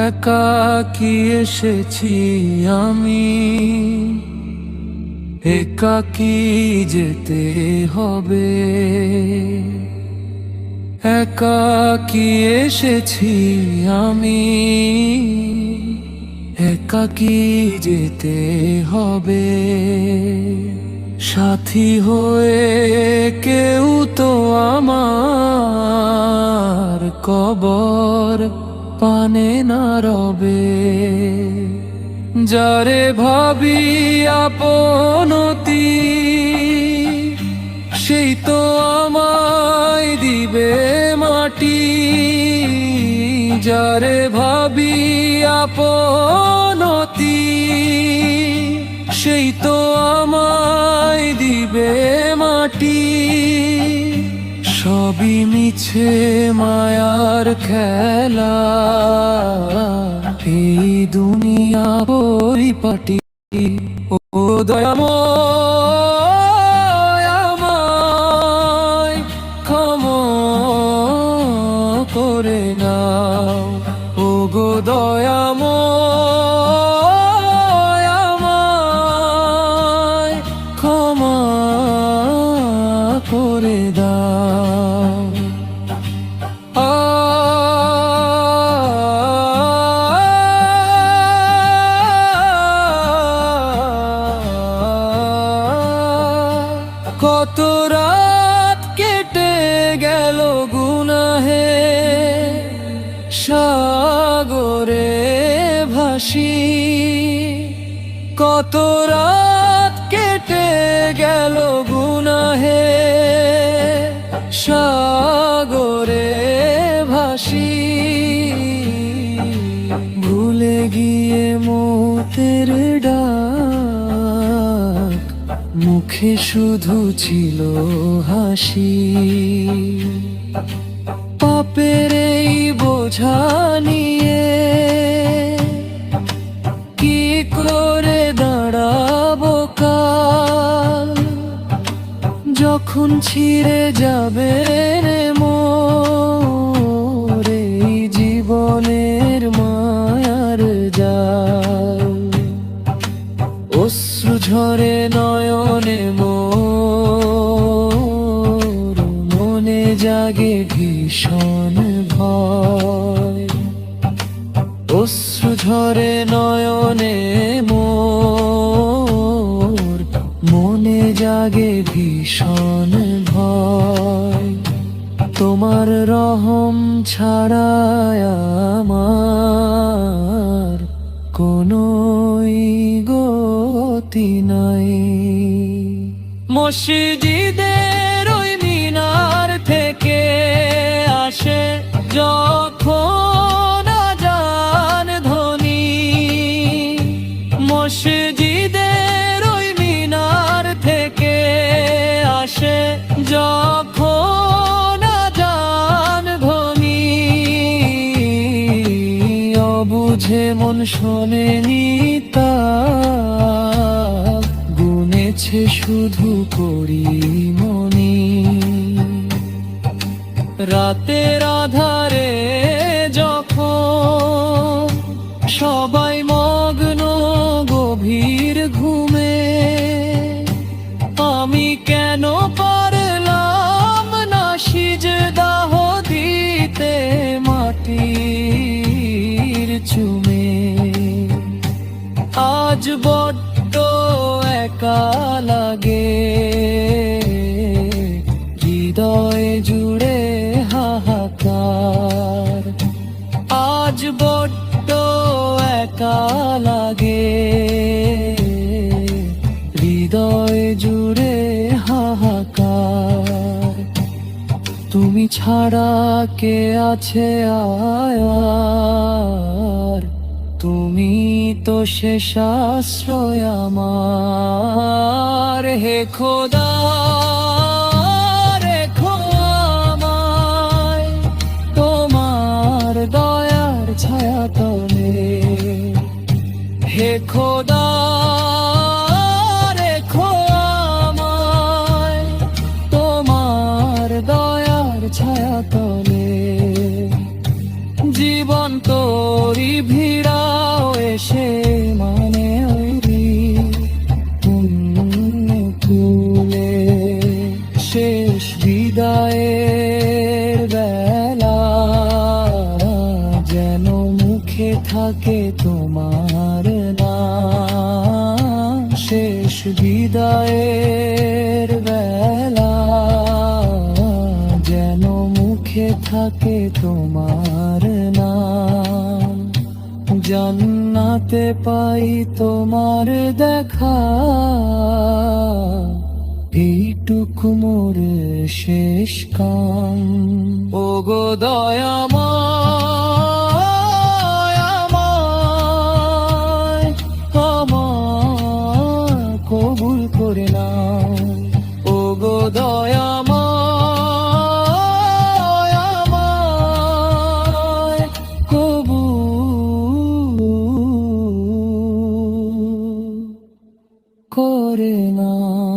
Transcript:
একাকী এসেছি আমি, একাকী যেতে হবে। একাকী এসেছি আমি, একাকী যেতে হবে। সাথী হয়ে কেউ তো আমার কবর পানে না রবে। যারে ভাবি আপনতি, সেই তো আমায় দিবে মাটি। যারে ভাবি আপনতি, সেই তো আমায় দিবে মাটি। সবই মিছে মায়ার খেলা, এই দুনিয়া পরিপাটি। ও দয়াময় আমায় ক্ষমা করে নাও। ও গো দয়াময় আমায় ক্ষমা করে দাও। কত রাত কেটে গেল গুনাহে সাগরে ভাসি। কত রাত কেটে গেল গুনাহে সাগরে ভাসি। ভুলে গিয়ে মতের ডাক, মুখে শুধু ছিল হাসি। পাপের এই বোঝা নিয়ে কি করে দাঁড়াবো কাল, যখন ছিঁড়ে যাবে রে মোর এই জীবনের মায়ার জাল। অশ্রু ঝরে নয়নে মোর, মনে জাগে ভীষণ ভয়। অশ্রু ঝরে নয়নে মোর, মনে জাগে ভীষণ ভয়। তোমার রহম ছাড়া আমার কোনোই গতি নাই। মসজিদের ওই মিনার থেকে আসে যখন আযান ধ্বনি। মসজিদের ওই মিনার থেকে আসে যখন আযান ধ্বনি। অবুঝে মন শোনেনি তা, গুনেছে শুধু পরিমণি। রাতের আধারে যখন সবাই মগ্ন গভীর ঘুমে, আমি কেন পারলাম না সিজদাহ দিতে মাটির চুমে। আজ বড্ড একা লাগে, হৃদয় জুড়ে হাহাকার। আজ বড্ড একা লাগে, হৃদয় জুড়ে হাহাকার। তুমি ছাড়া কে আছে আয়ার, তুমি তো শেষ আশ্রয় আমার। হে খোদা রেখো আমায় তোমার দয়ার ছায়া তলে। হে খোদা রেখো আমায় থাকে তোমার নাম, শেষ বিদায়ের বেলা যেন মুখে থাকে তোমার নাম। জান্নাতে পাই তোমার দেখা, এইটুকু মোর শেষ কাম। ও গো দয়াময়, আমায় আমায় কবুল করে নাও। ও গো দয়াময়, আমায় কবুল করে নাও।